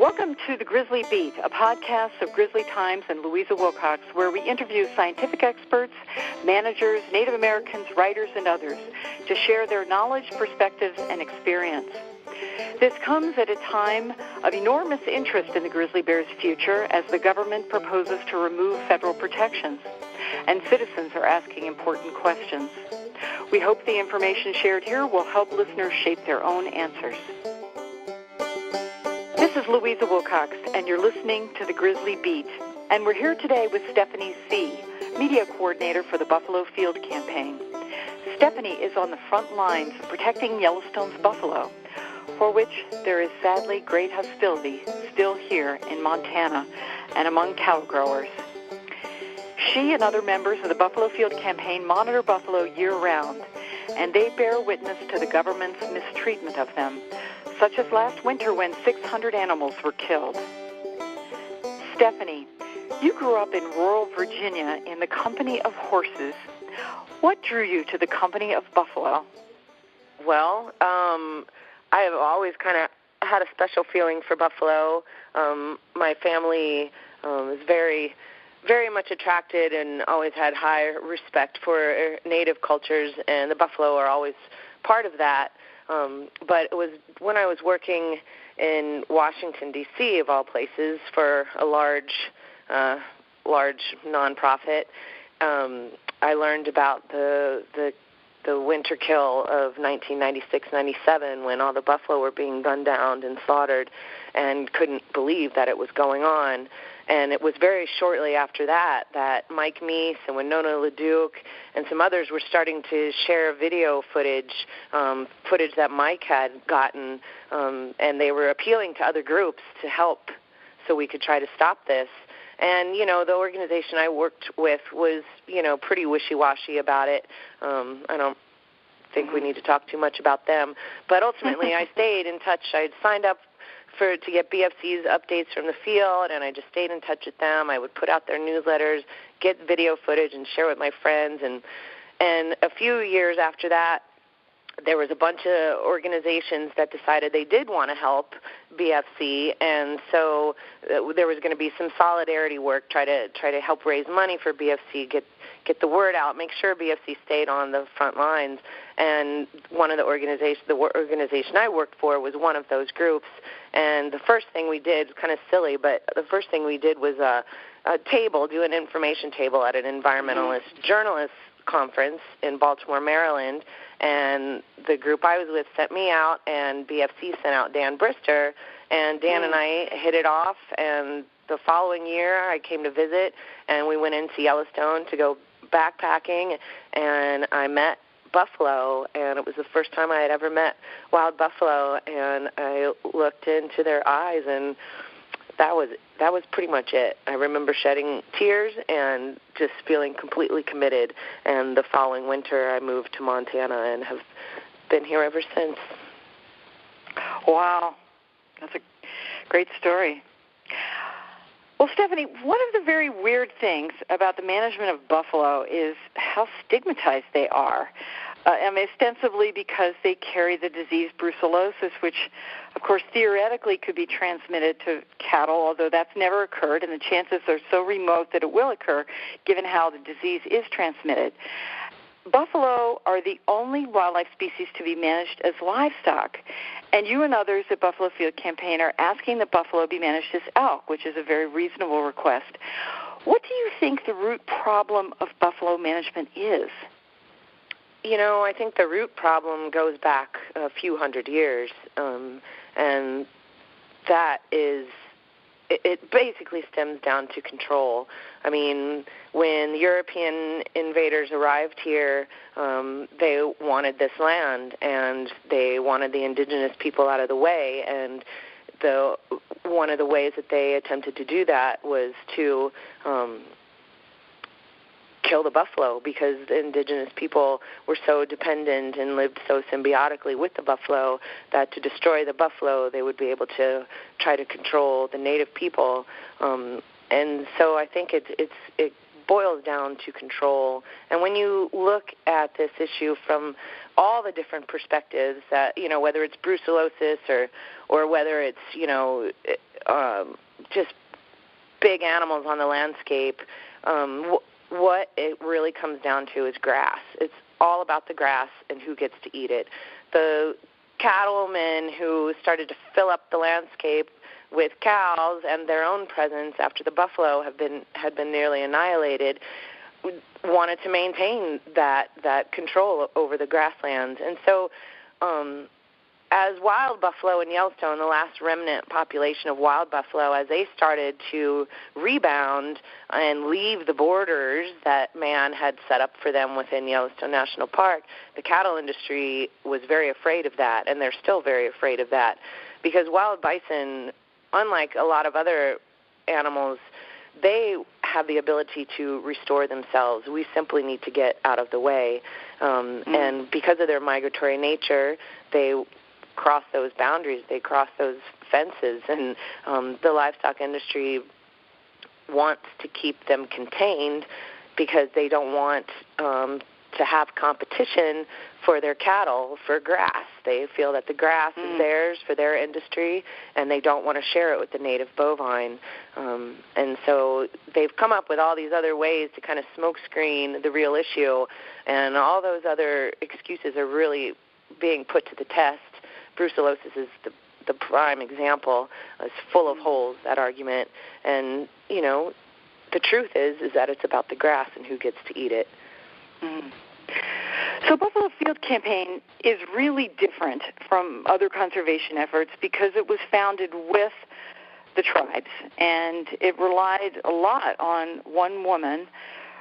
Welcome to the Grizzly Beat, a podcast of Grizzly Times and Louisa Wilcox, where we interview scientific experts, managers, Native Americans, writers, and others to share their knowledge, perspectives, and experience. This comes at a time of enormous interest in the grizzly bear's future as the government proposes to remove federal protections, and citizens are asking important questions. We hope the information shared here will help listeners shape their own answers. This is Louisa Wilcox, and you're listening to the Grizzly Beat. And we're here today with Stephany Seay, media coordinator for the Buffalo Field Campaign. Stephany is on the front lines of protecting Yellowstone's buffalo, for which there is sadly great hostility still here in Montana and among cattle growers. She and other members of the Buffalo Field Campaign monitor buffalo year-round, and they bear witness to the government's mistreatment of them, such as last winter when 600 animals were killed. Stephany, you grew up in rural Virginia in the company of horses. What drew you to the company of buffalo? Well, I have always kind of had a special feeling for buffalo. My family is very, very much attracted and always had high respect for native cultures, and the buffalo are always part of that. But it was when I was working in Washington, D.C., of all places, for a large nonprofit, I learned about the winter kill of 1996-97 when all the buffalo were being gunned down and slaughtered, and couldn't believe that it was going on. And it was very shortly after that Mike Meese and Winona LaDuke and some others were starting to share video footage that Mike had gotten, and they were appealing to other groups to help so we could try to stop this. And, the organization I worked with was, pretty wishy-washy about it. I don't think we need to talk too much about them. But ultimately, I stayed in touch. I'd signed up to get BFC's updates from the field, and I just stayed in touch with them. I would put out their newsletters, get video footage, and share with my friends. And a few years after that, there was a bunch of organizations that decided they did want to help BFC, and so there was going to be some solidarity work, try to help raise money for BFC, get the word out, make sure BFC stayed on the front lines. And the organization I worked for was one of those groups. And the first thing we did, kind of silly, but the first thing we did was do an information table at an environmentalist journalist conference in Baltimore, Maryland. And the group I was with sent me out, and BFC sent out Dan Brister, and Dan and I hit it off. And the following year, I came to visit, and we went into Yellowstone to go backpacking, and I met buffalo, and it was the first time I had ever met wild buffalo, and I looked into their eyes, and that was pretty much it. I remember shedding tears and just feeling completely committed, and the following winter I moved to Montana and have been here ever since. Wow, that's a great story. Well, Stephany, one of the very weird things about the management of buffalo is how stigmatized they are. Ostensibly because they carry the disease brucellosis, which, of course, theoretically could be transmitted to cattle, although that's never occurred, and the chances are so remote that it will occur, given how the disease is transmitted. Buffalo are the only wildlife species to be managed as livestock, and you and others at Buffalo Field Campaign are asking that buffalo be managed as elk, which is a very reasonable request. What do you think the root problem of buffalo management is? I think the root problem goes back a few hundred years, and that is, it basically stems down to control. I mean, when European invaders arrived here, they wanted this land, and they wanted the indigenous people out of the way, and one of the ways that they attempted to do that was to kill the buffalo, because the indigenous people were so dependent and lived so symbiotically with the buffalo that to destroy the buffalo, they would be able to try to control the native people. And so I think it boils down to control. And when you look at this issue from all the different perspectives that, whether it's brucellosis or whether it's, just big animals on the landscape, what it really comes down to is grass. It's all about the grass and who gets to eat it. The cattlemen who started to fill up the landscape with cows and their own presence after the buffalo had been nearly annihilated wanted to maintain that control over the grasslands. And so as wild buffalo in Yellowstone, the last remnant population of wild buffalo, as they started to rebound and leave the borders that man had set up for them within Yellowstone National Park, the cattle industry was very afraid of that, and they're still very afraid of that, because wild bison, unlike a lot of other animals, they have the ability to restore themselves. We simply need to get out of the way. And because of their migratory nature, they cross those boundaries, they cross those fences, and the livestock industry wants to keep them contained because they don't want to have competition for their cattle for grass. They feel that the grass is theirs for their industry, and they don't want to share it with the native bovine. And so they've come up with all these other ways to kind of smokescreen the real issue, and all those other excuses are really being put to the test. Brucellosis is the prime example. It's full of holes, that argument. And, the truth is that it's about the grass and who gets to eat it. So Buffalo Field Campaign is really different from other conservation efforts because it was founded with the tribes, and it relied a lot on one woman,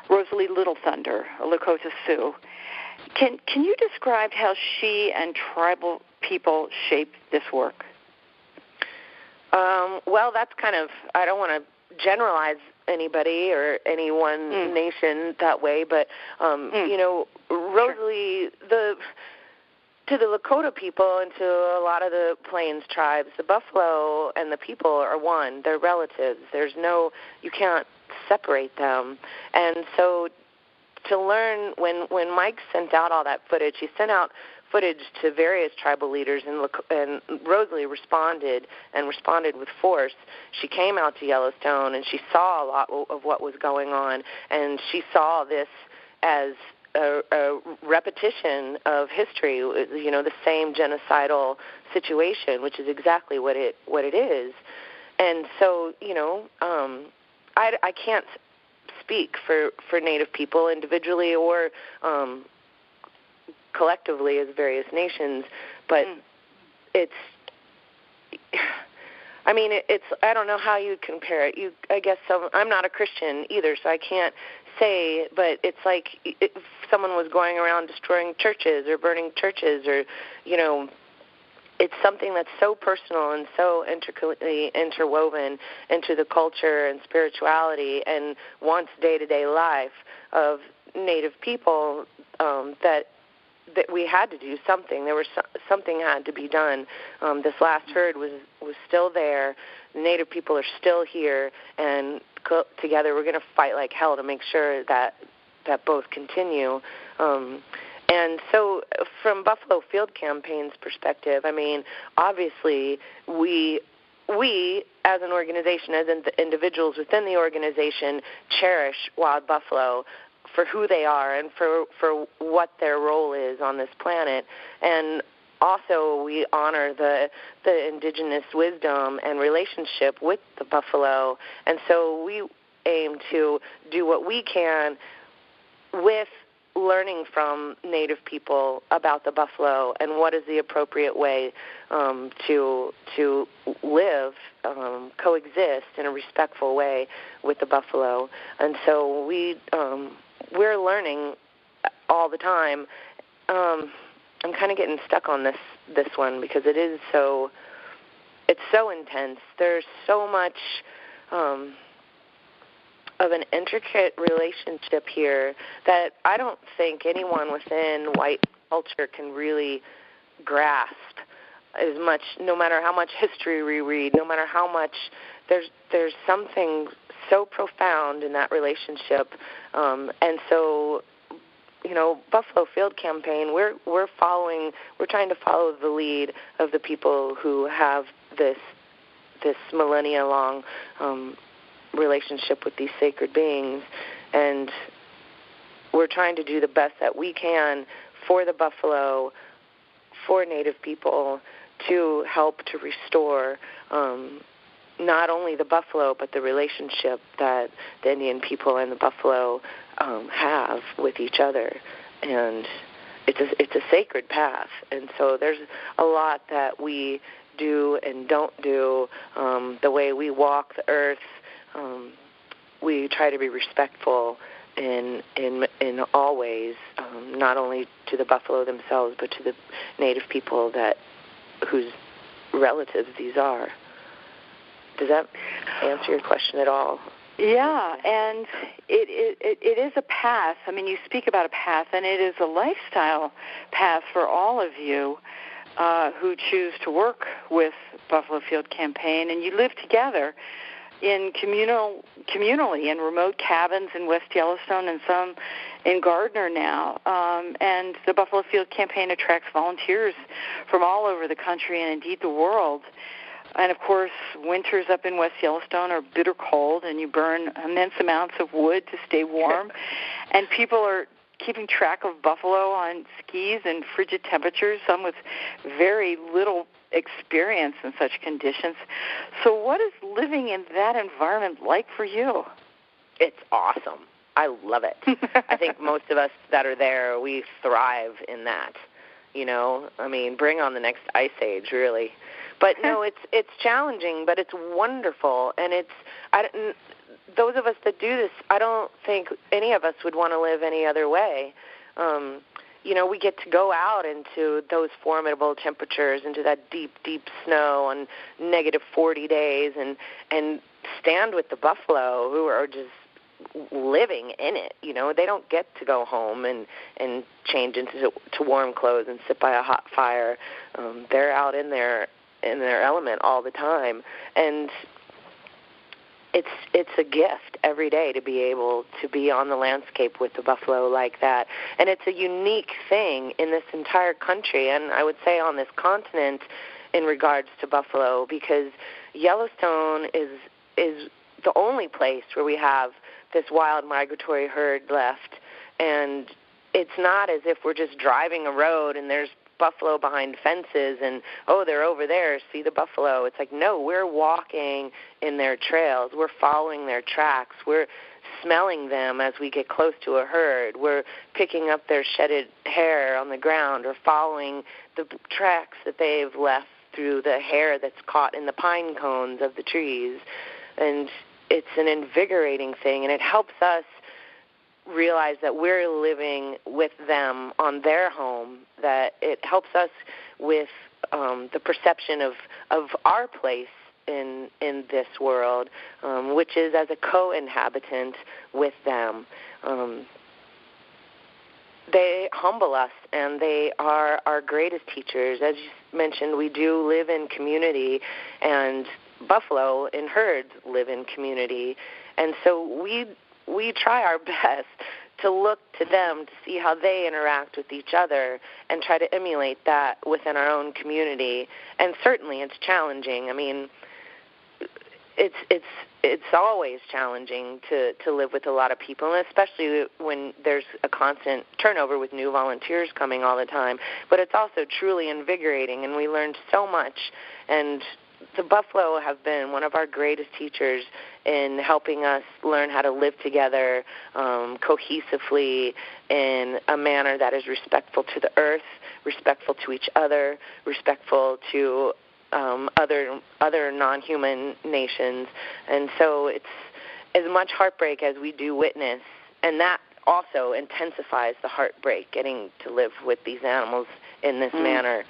Rosalie Little Thunder, a Lakota Sioux. Can you describe how she and tribal people shaped this work? Well, that's kind of, I don't want to generalize anybody or any one nation that way, but, Rosalie, to the Lakota people and to a lot of the Plains tribes, the buffalo and the people are one. They're relatives. You can't separate them. And so to learn, when Mike sent out all that footage, he sent out footage to various tribal leaders, and Rosalie responded with force. She came out to Yellowstone, and she saw a lot of what was going on, and she saw this as a repetition of history, the same genocidal situation, which is exactly what it is. And so, I can't speak for Native people individually or collectively as various nations, but it's I don't know how you'd compare it. I guess I'm not a Christian either, so I can't say, but it's like if someone was going around destroying churches or burning churches, or it's something that's so personal and so intricately interwoven into the culture and spirituality and once day-to-day life of Native people that we had to do something. Something had to be done. This last herd was still there. The Native people are still here, and together we're going to fight like hell to make sure that both continue. And so from Buffalo Field Campaign's perspective, obviously we as an organization, as individuals within the organization, cherish wild buffalo for who they are and for what their role is on this planet. And also we honor the indigenous wisdom and relationship with the buffalo. And so we aim to do what we can with learning from Native people about the buffalo and what is the appropriate way to live, coexist in a respectful way with the buffalo. And so we're learning all the time. I'm kind of getting stuck on this one because it's so intense. There's so much of an intricate relationship here that I don't think anyone within white culture can really grasp as much, no matter how much history we read, no matter how much there's something so profound in that relationship. And so Buffalo Field Campaign, we're trying to follow the lead of the people who have this millennia-long relationship with these sacred beings, and we're trying to do the best that we can for the buffalo, for Native people, to help to restore not only the buffalo, but the relationship that the Indian people and the buffalo have with each other. And it's a sacred path. And so there's a lot that we do and don't do. The way we walk the earth, we try to be respectful in all ways, not only to the buffalo themselves, but to the Native people whose relatives these are. Does that answer your question at all? Yeah, and it is a path. I mean, you speak about a path, and it is a lifestyle path for all of you who choose to work with Buffalo Field Campaign, and you live together in communally in remote cabins in West Yellowstone and some in Gardner now. And the Buffalo Field Campaign attracts volunteers from all over the country and indeed the world. And, of course, winters up in West Yellowstone are bitter cold, and you burn immense amounts of wood to stay warm. And people are keeping track of buffalo on skis in frigid temperatures, some with very little experience in such conditions. So what is living in that environment like for you? It's awesome. I love it. I think most of us that are there, we thrive in that. I mean, bring on the next ice age, really. But no, it's challenging, but it's wonderful, and those of us that do this, I don't think any of us would want to live any other way. We get to go out into those formidable temperatures, into that deep, deep snow on negative 40 days, and stand with the buffalo who are just living in it. They don't get to go home and change into warm clothes and sit by a hot fire. They're out in their element all the time, and it's a gift every day to be able to be on the landscape with the buffalo like that. And it's a unique thing in this entire country, and I would say on this continent in regards to buffalo, because Yellowstone is the only place where we have this wild migratory herd left. And it's not as if we're just driving a road and there's buffalo behind fences and, they're over there, see the buffalo. It's like, no, we're walking in their trails. We're following their tracks. We're smelling them as we get close to a herd. We're picking up their shedded hair on the ground or following the tracks that they've left through the hair that's caught in the pine cones of the trees. And it's an invigorating thing, and it helps us realize that we're living with them on their home, that it helps us with the perception of our place in this world, which is as a co-inhabitant with them. They humble us, and they are our greatest teachers. As you mentioned, we do live in community, and buffalo in herds live in community. And so we try our best to look to them to see how they interact with each other and try to emulate that within our own community. And certainly it's challenging. I mean, it's always challenging to live with a lot of people, and especially when there's a constant turnover with new volunteers coming all the time. But it's also truly invigorating, and we learned so much. And the buffalo have been one of our greatest teachers in helping us learn how to live together cohesively in a manner that is respectful to the earth, respectful to each other, respectful to other non-human nations. And so it's as much heartbreak as we do witness, and that also intensifies the heartbreak, getting to live with these animals in this manner.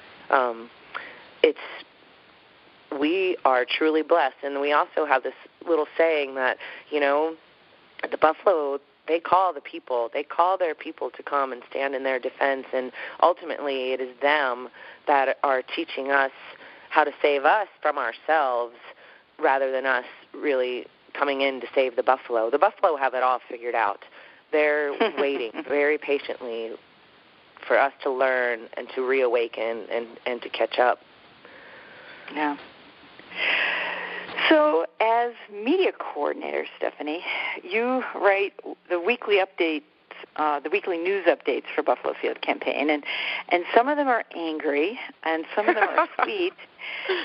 We are truly blessed. And we also have this little saying that, the buffalo, they call the people. They call their people to come and stand in their defense. And ultimately, it is them that are teaching us how to save us from ourselves rather than us really coming in to save the buffalo. The buffalo have it all figured out. They're waiting very patiently for us to learn and to reawaken and to catch up. Yeah. So as media coordinator, Stephany, you write the weekly updates, the weekly news updates for Buffalo Field Campaign, and some of them are angry, and some of them are sweet,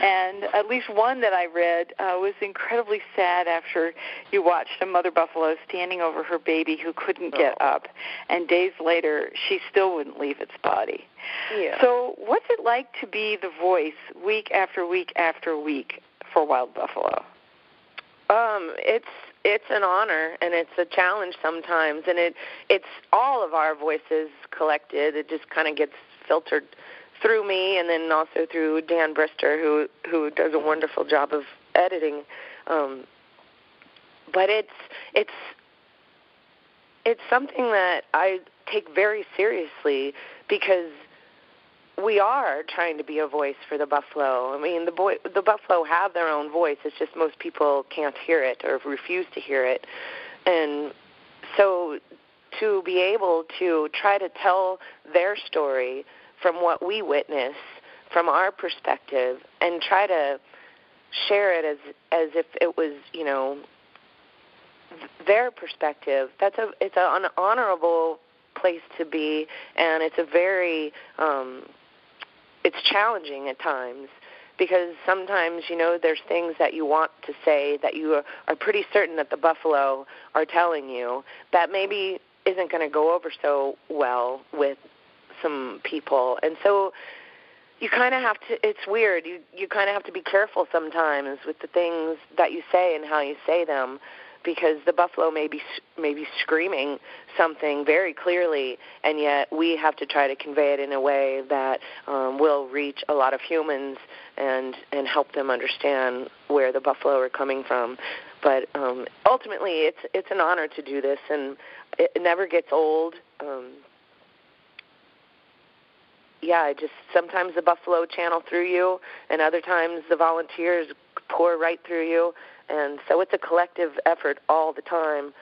and at least one that I read was incredibly sad after you watched a mother buffalo standing over her baby who couldn't get up, and days later she still wouldn't leave its body. Yeah. So what's it like to be the voice week after week after week for wild buffalo? It's an honor, and it's a challenge sometimes, and it's all of our voices collected. It just kind of gets filtered through me, and then also through Dan Brister, who does a wonderful job of editing. But it's something that I take very seriously, because we are trying to be a voice for the buffalo. I mean, the buffalo have their own voice. It's just most people can't hear it or refuse to hear it. And so to be able to try to tell their story from what we witness, from our perspective, and try to share it as if it was, their perspective, it's an honorable place to be, and it's a very it's challenging at times, because sometimes, there's things that you want to say that you are pretty certain that the buffalo are telling you that maybe isn't going to go over so well with some people. And so you kind of have to, it's weird, you kind of have to be careful sometimes with the things that you say and how you say them, because the buffalo may be screaming something very clearly, and yet we have to try to convey it in a way that will reach a lot of humans and help them understand where the buffalo are coming from. But ultimately, it's an honor to do this, and it never gets old. Sometimes the buffalo channel through you, and other times the volunteers pour right through you. And so it's a collective effort all the time.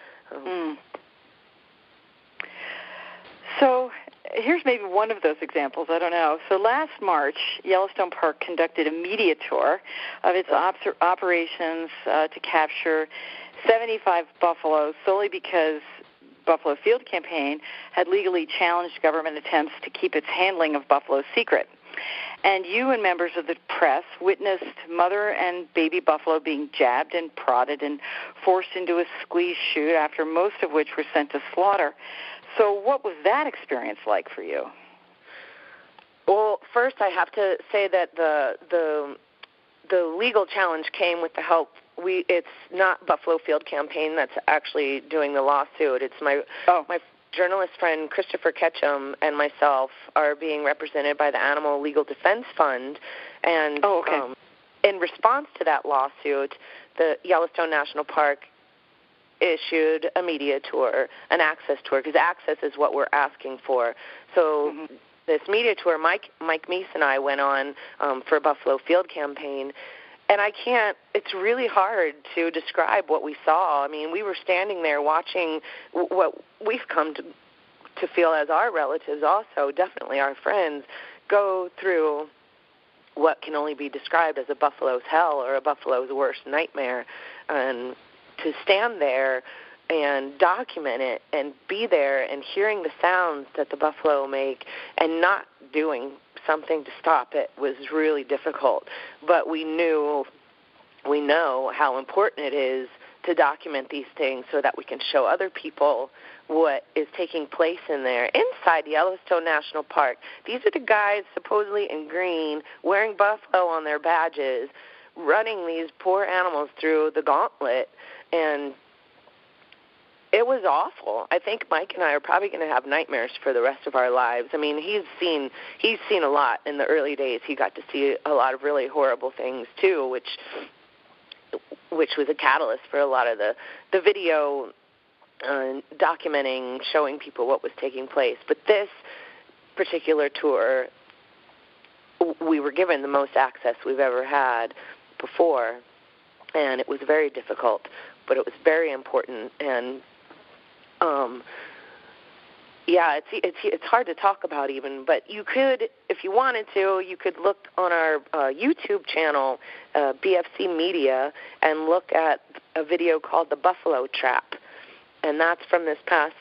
So here's maybe one of those examples. I don't know. So last March, Yellowstone Park conducted a media tour of its operations to capture 75 buffalo, solely because Buffalo Field Campaign had legally challenged government attempts to keep its handling of buffalo secret. And you and members of the press witnessed mother and baby buffalo being jabbed and prodded and forced into a squeeze chute, after most of which were sent to slaughter. So what was that experience like for you? Well, first I have to say that the legal challenge came with the help. It's not Buffalo Field Campaign that's actually doing the lawsuit. It's my journalist friend Christopher Ketchum and myself are being represented by the Animal Legal Defense Fund. And in response to that lawsuit, the Yellowstone National Park issued a media tour, an access tour, because access is what we're asking for. So this media tour, Mike Meese and I went on for Buffalo Field Campaign. And it's really hard to describe what we saw. I mean, we were standing there watching what we've come to feel as our relatives also, definitely our friends, go through what can only be described as a buffalo's hell or a buffalo's worst nightmare. And to stand there and document it and be there and hearing the sounds that the buffalo make and not doing something to stop it was really difficult. But we know how important it is to document these things so that we can show other people what is taking place in there inside Yellowstone National Park. These are the guys supposedly in green, wearing buffalo on their badges, running these poor animals through the gauntlet, and it was awful. I think Mike and I are probably going to have nightmares for the rest of our lives. I mean, he's seen a lot in the early days. He got to see a lot of really horrible things too, which was a catalyst for a lot of the video documenting, showing people what was taking place. But this particular tour, we were given the most access we've ever had before, and it was very difficult, but it was very important. And Yeah, it's hard to talk about even, but you could, if you wanted to, you could look on our YouTube channel, BFC Media, and look at a video called The Buffalo Trap, and that's from this past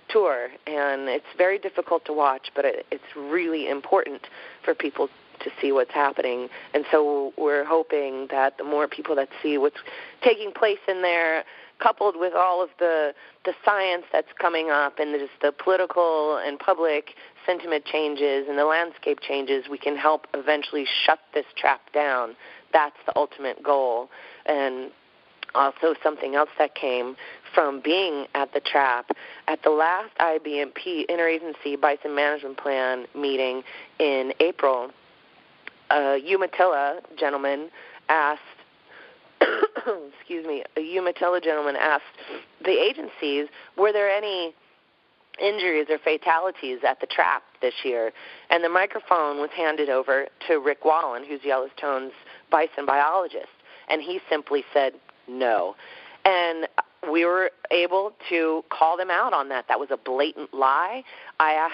tour, and it's very difficult to watch, but it's really important for people to see what's happening, and so we're hoping that the more people that see what's taking place in there, coupled with all of the science that's coming up and just the political and public sentiment changes and the landscape changes, we can help eventually shut this trap down. That's the ultimate goal. And also something else that came from being at the trap, at the last IBMP, Interagency Bison Management Plan meeting in April, a Umatilla gentleman asked a Umatilla gentleman asked the agencies, were there any injuries or fatalities at the trap this year? And the microphone was handed over to Rick Wallen, who's Yellowstone's bison biologist, and he simply said no. And we were able to call them out on that. That was a blatant lie. I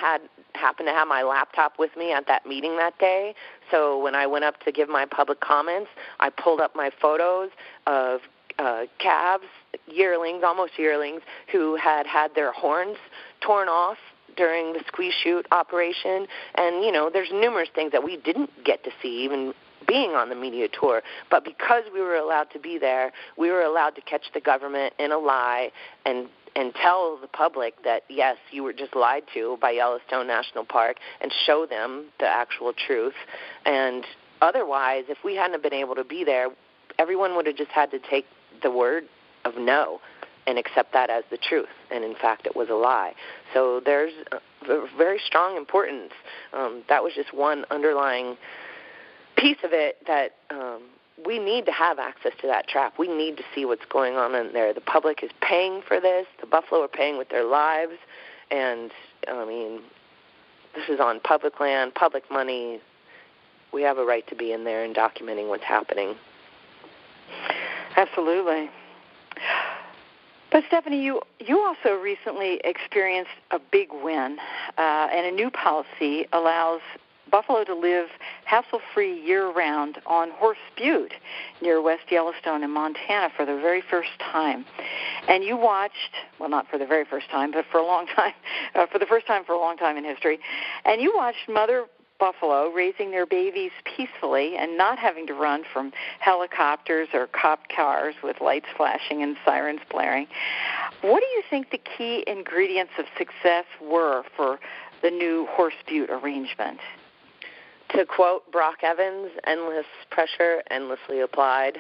happened to have my laptop with me at that meeting that day, so when I went up to give my public comments, I pulled up my photos of calves, yearlings, almost yearlings, who had their horns torn off during the squeeze shoot operation. And, there's numerous things that we didn't get to see, even being on the media tour. But because we were allowed to be there, we were allowed to catch the government in a lie and tell the public that, yes, you were just lied to by Yellowstone National Park, and show them the actual truth. And otherwise, if we hadn't been able to be there, everyone would have just had to take the word of no and accept that as the truth. And, in fact, it was a lie. So there's a very strong importance. That was just one underlying piece of it, that we need to have access to that trap. We need to see what's going on in there. The public is paying for this. The buffalo are paying with their lives. And, this is on public land, public money. We have a right to be in there and documenting what's happening. Absolutely. But, Stephany, you also recently experienced a big win, and a new policy allows buffalo to live hassle-free year-round on Horse Butte near West Yellowstone in Montana for the very first time. And you watched, well, not for the very first time, but for a long time, for the first time for a long time in history, and you watched mother buffalo raising their babies peacefully and not having to run from helicopters or cop cars with lights flashing and sirens blaring. What do you think the key ingredients of success were for the new Horse Butte arrangement? To quote Brock Evans, endless pressure, endlessly applied.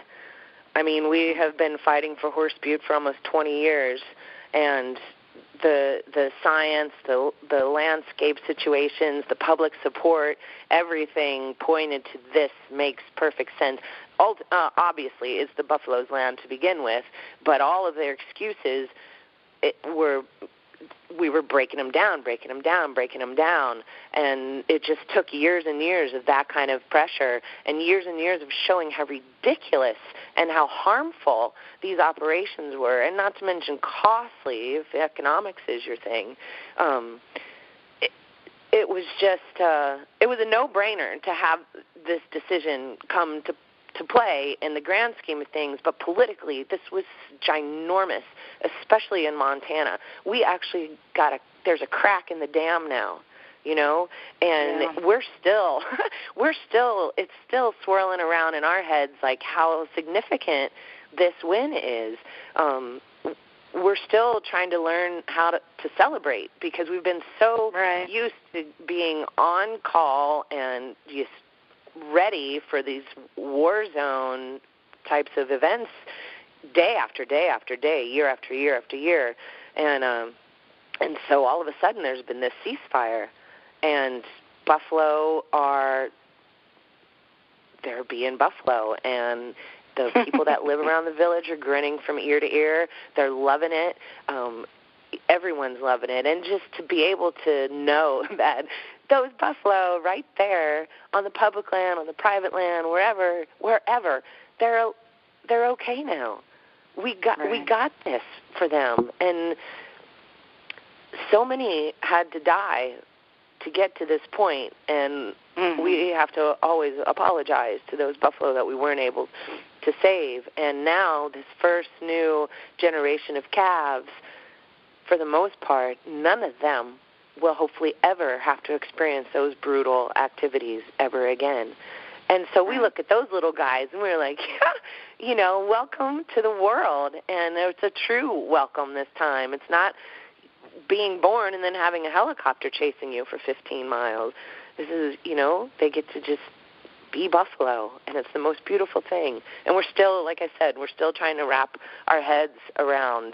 I mean, we have been fighting for Horse Butte for almost 20 years, and the science, the landscape situations, the public support, everything pointed to this makes perfect sense. Obviously, it's the buffalo's land to begin with, but all of their excuses we were breaking them down, and it just took years and years of that kind of pressure and years of showing how ridiculous and how harmful these operations were, and not to mention costly, if economics is your thing. It was just, it was a no-brainer to have this decision come to play in the grand scheme of things, but politically this was ginormous, especially in Montana. We actually there's a crack in the dam now, and we're still, it's still swirling around in our heads like how significant this win is. We're still trying to learn how to celebrate, because we've been so used to being on call and just ready for these war zone types of events day after day after day, year after year after year. And so all of a sudden there's been this ceasefire, and buffalo they're being buffalo, and the people that live around the village are grinning from ear to ear. They're loving it. Everyone's loving it. And just to be able to know that those buffalo right there on the public land, on the private land, wherever, they're okay now. We got this for them. And so many had to die to get to this point, and we have to always apologize to those buffalo that we weren't able to save. And now this first new generation of calves, for the most part, none of them will hopefully ever have to experience those brutal activities ever again. And so we look at those little guys and we're like, yeah, welcome to the world. And it's a true welcome this time. It's not being born and then having a helicopter chasing you for 15 miles. This is, they get to just be buffalo, and it's the most beautiful thing. And we're still, like I said, we're still trying to wrap our heads around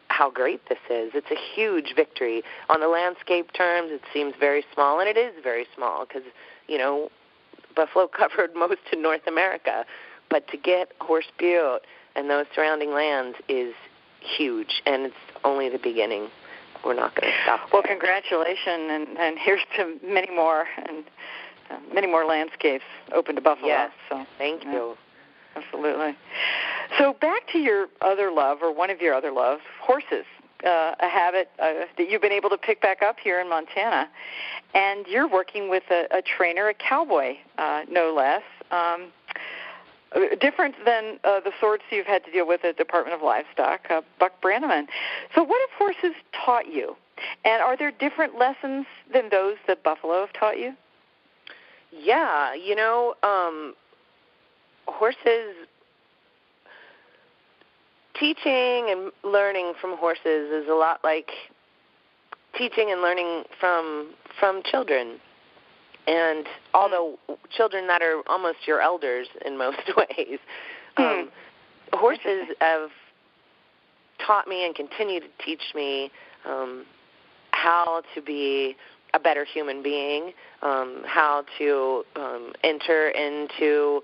how great this is. It's a huge victory. On the landscape terms, it seems very small, and it is very small because, buffalo covered most of North America. But to get Horse Butte and those surrounding lands is huge, and it's only the beginning. We're not going to stop there. Well, congratulations, and here's to many more, and many more landscapes open to buffalo. Yes, so, thank you. Absolutely. So back to your other love, or one of your other loves, horses, a habit that you've been able to pick back up here in Montana. And you're working with a trainer, a cowboy, no less, different than the sorts you've had to deal with at the Department of Livestock, Buck Brannaman. So what have horses taught you? And are there different lessons than those that buffalo have taught you? Yeah, horses, teaching and learning from horses is a lot like teaching and learning from children. And although children that are almost your elders in most ways, horses have taught me and continue to teach me how to be a better human being, how to enter into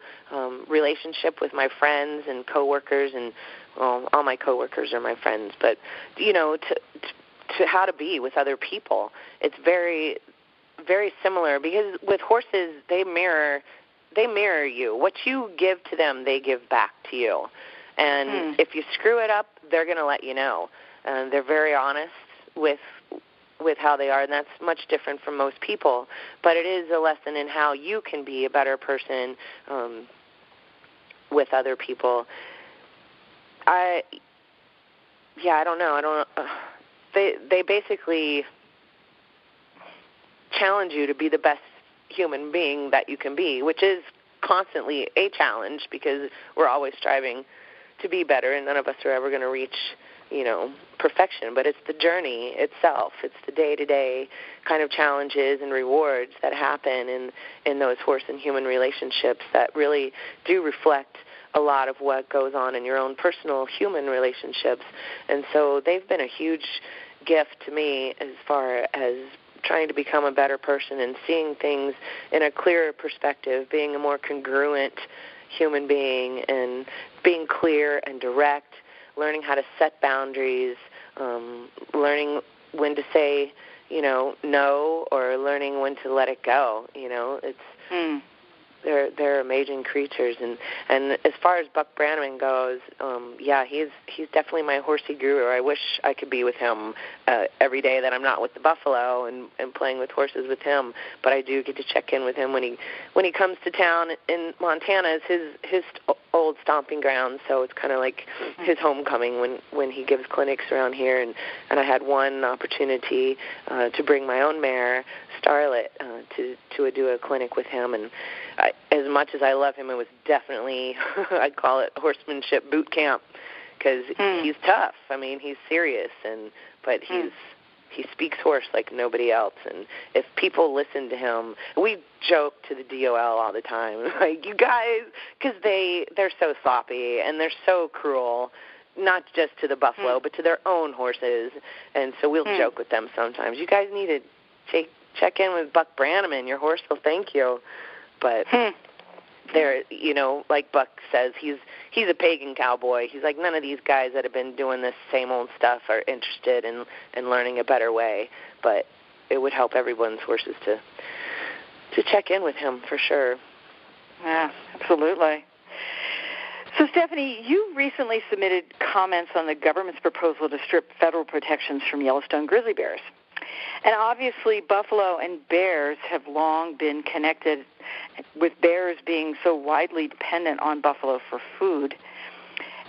relationship with my friends and coworkers, and all my coworkers are my friends, but to how to be with other people. It's very, very similar because with horses they mirror you. What you give to them, they give back to you. And if you screw it up, they're going to let you know. And they're very honest with how they are, and that's much different from most people. But it is a lesson in how you can be a better person with other people. I don't know. They basically challenge you to be the best human being that you can be, which is constantly a challenge because we're always striving to be better, and none of us are ever going to reach perfection, but it's the journey itself. It's the day-to-day kind of challenges and rewards that happen in those horse and human relationships that really do reflect a lot of what goes on in your own personal human relationships. And so they've been a huge gift to me as far as trying to become a better person and seeing things in a clearer perspective, being a more congruent human being and being clear and direct, learning how to set boundaries, learning when to say, no, or learning when to let it go. It's they're amazing creatures. And as far as Buck Brannaman goes, he's definitely my horsey guru. I wish I could be with him every day that I'm not with the buffalo and playing with horses with him. But I do get to check in with him when he comes to town in Montana. It's his old stomping ground, so it's kind of like his homecoming when he gives clinics around here. And I had one opportunity to bring my own mare, Starlet, to do a clinic with him. And as much as I love him, it was definitely, I'd call it horsemanship boot camp, because he's tough. I mean, he's serious, but he speaks horse like nobody else. And if people listen to him, we joke to the DOL all the time, like, you guys, because they're so sloppy and they're so cruel, not just to the buffalo, but to their own horses. And so we'll joke with them sometimes. You guys need to check in with Buck Brannaman. Your horse will thank you. But they're, like Buck says, he's a pagan cowboy. He's like, none of these guys that have been doing this same old stuff are interested in learning a better way. But it would help everyone's horses to check in with him for sure. Yeah, absolutely. So, Stephany, you recently submitted comments on the government's proposal to strip federal protections from Yellowstone grizzly bears. And obviously, buffalo and bears have long been connected, with bears being so widely dependent on buffalo for food.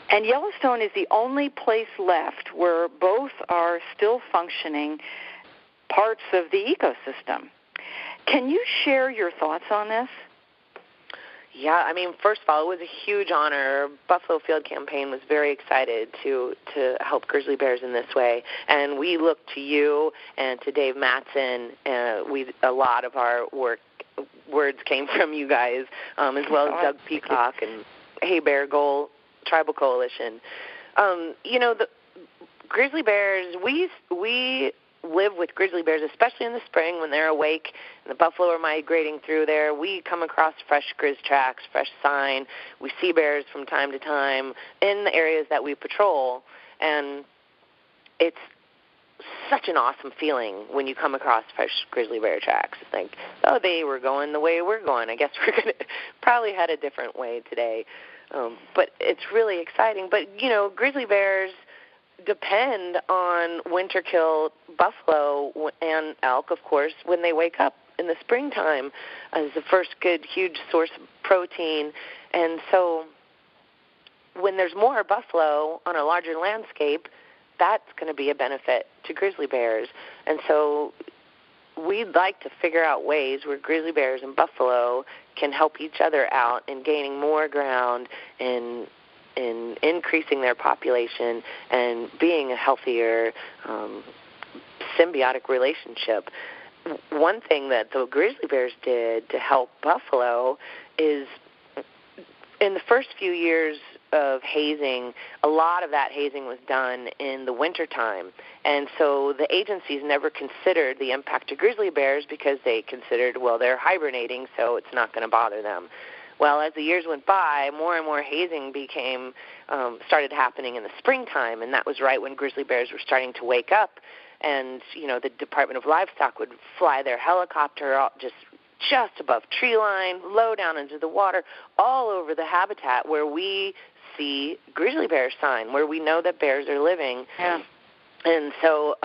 And Yellowstone is the only place left where both are still functioning parts of the ecosystem. Can you share your thoughts on this? Yeah, I mean, first of all, it was a huge honor. Buffalo Field Campaign was very excited to help grizzly bears in this way, and we look to you and to Dave Mattson. A lot of our words came from you guys, as well as Doug Peacock and Hey Bear Goal Tribal Coalition. The grizzly bears, we live with grizzly bears, especially in the spring when they're awake and the buffalo are migrating through there. We come across fresh grizz tracks, fresh sign. We see bears from time to time in the areas that we patrol, and it's such an awesome feeling when you come across fresh grizzly bear tracks. It's like, oh, they were going the way we're going. I guess we're going to probably head a different way today. But it's really exciting. But, grizzly bears depend on winter kill buffalo and elk, of course, when they wake up in the springtime as the first good, huge source of protein. And so when there's more buffalo on a larger landscape, that's going to be a benefit to grizzly bears. And so we'd like to figure out ways where grizzly bears and buffalo can help each other out in gaining more ground in increasing their population and being a healthier symbiotic relationship. One thing that the grizzly bears did to help buffalo is in the first few years of hazing, a lot of that hazing was done in the wintertime. And so the agencies never considered the impact to grizzly bears because they considered, well, they're hibernating, so it's not going to bother them. Well, as the years went by, more and more hazing started happening in the springtime, and that was right when grizzly bears were starting to wake up. And, the Department of Livestock would fly their helicopter just above tree line, low down into the water, all over the habitat where we see grizzly bear sign, where we know that bears are living. Yeah. And so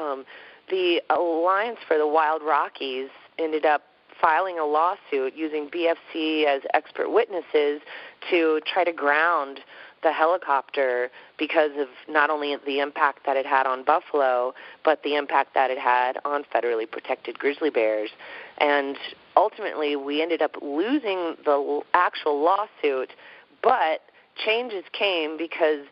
the Alliance for the Wild Rockies ended up filing a lawsuit using BFC as expert witnesses to try to ground the helicopter because of not only the impact that it had on buffalo, but the impact that it had on federally protected grizzly bears. And ultimately, we ended up losing the actual lawsuit, but changes came because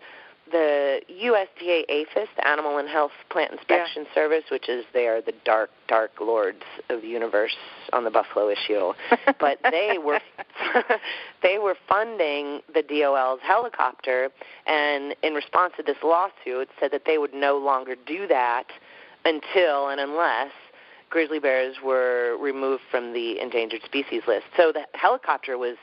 the USDA APHIS, the Animal and Health Plant Inspection Service, which is they are the dark, dark lords of the universe on the buffalo issue, but they were funding the DOL's helicopter, and in response to this lawsuit, said that they would no longer do that until and unless grizzly bears were removed from the endangered species list. So the helicopter was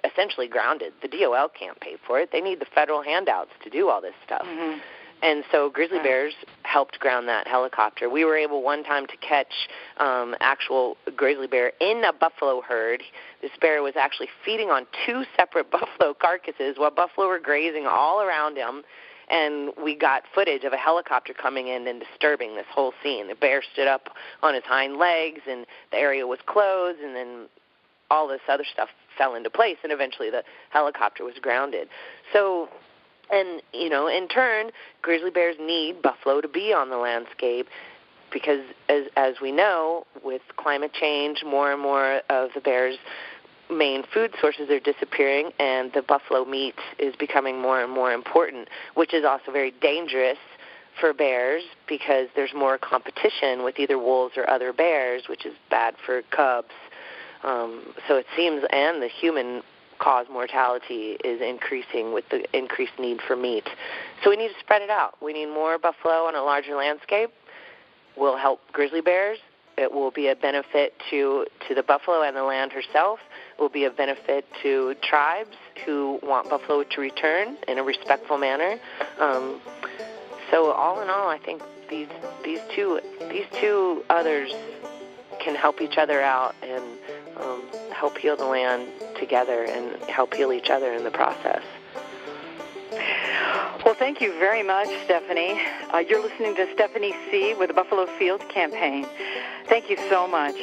essentially grounded. The DOL can't pay for it. They need the federal handouts to do all this stuff. Mm-hmm. And so grizzly bears helped ground that helicopter. We were able one time to catch actual grizzly bear in a buffalo herd. This bear was actually feeding on two separate buffalo carcasses while buffalo were grazing all around him. And we got footage of a helicopter coming in and disturbing this whole scene. The bear stood up on his hind legs, and the area was closed, and then all this other stuff fell into place, and eventually the helicopter was grounded. So, and, in turn, grizzly bears need buffalo to be on the landscape because, as we know, with climate change, more and more of the bears' main food sources are disappearing, and the buffalo meat is becoming more and more important, which is also very dangerous for bears because there's more competition with either wolves or other bears, which is bad for cubs. So it seems, and the human-caused mortality is increasing with the increased need for meat. So we need to spread it out. We need more buffalo on a larger landscape. We'll help grizzly bears. It will be a benefit to the buffalo and the land herself. It will be a benefit to tribes who want buffalo to return in a respectful manner. So all in all, I think these two others can help each other out and help heal the land together and help heal each other in the process. thank you very much, Stephany. You're listening to Stephany Seay with the Buffalo Field Campaign. Thank you so much.